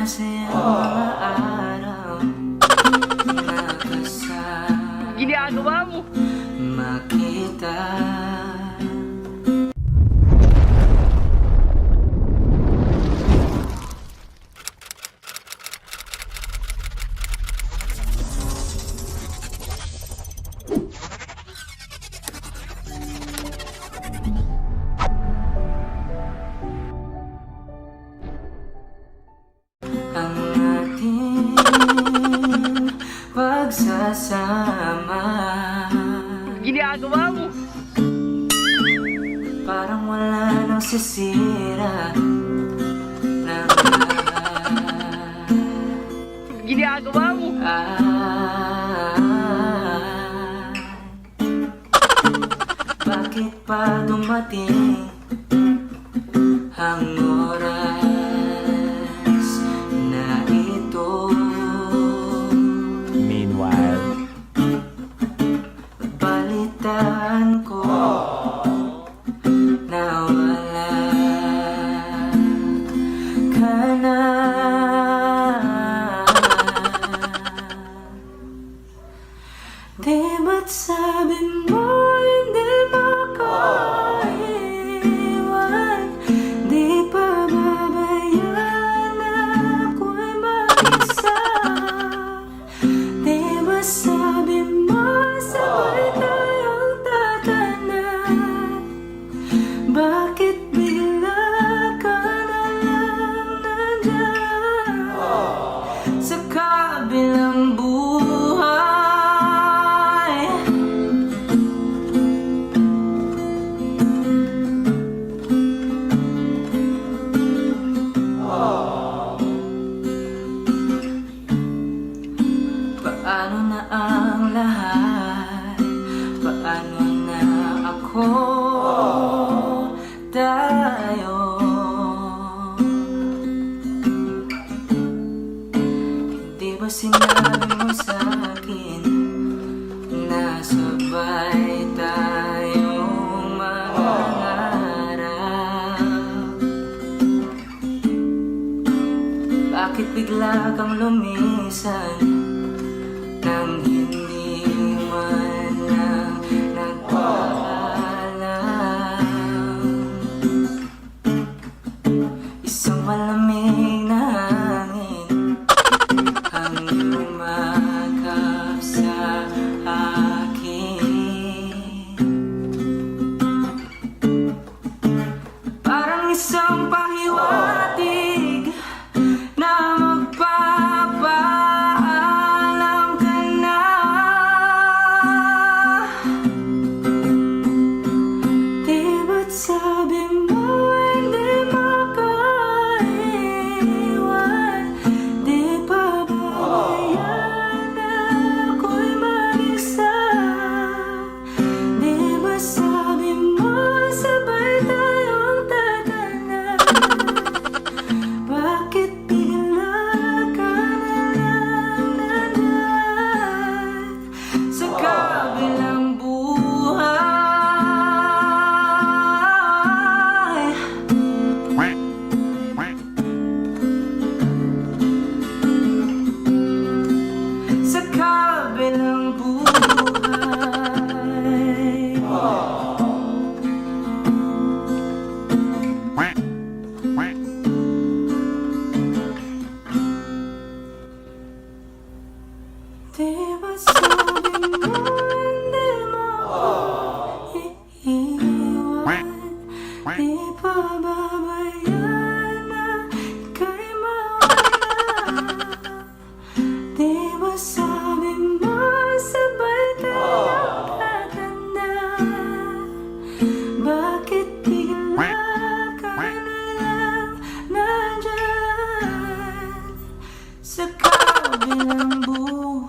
masayang mga araw na kasama ginagawa mo? makita. Ang ating pagsasama, Ginagawa mo? parang wala nang sisira ng Ginagawa mo? bakit pa dumating ang oras na ito? Meanwhile, Balitaan ko na wala ka na. Di ba't sabi mo hindi makaiwan? Di pa babayaan ako'y mag-isa? Di ba sabi mo sabay tayong tatanap? Bakit bigla ka na lang nandyan sa kabilang buhay? Paano na ang lahat? Paano na ako? Tayo? Hindi ba sinabi mo sa'kin na sabay tayong mangarap? Bakit bigla kang lumisan nang hindi man lang nagpaalam? Isang malamig na hangin ang yumakap sa akin, parang isang pahiwatig na magpapaalam ka na. Di ba't sabi mo hindi makaiwan? Di pa babayaan ako'y mag-isa? Di ba sabi mo sabay tayong tatanap? Bakit bigla ka na lang nandyan sa kabilang buhay? Sa kabilang buhay. Di ba sabi mo hindi mo ako iiwan? Di pa babayaan na ika'y mawala? Di ba sabi mo sabay tayong tatanda? Bakit bigla ka na lang nandyan sa kabilang buhay?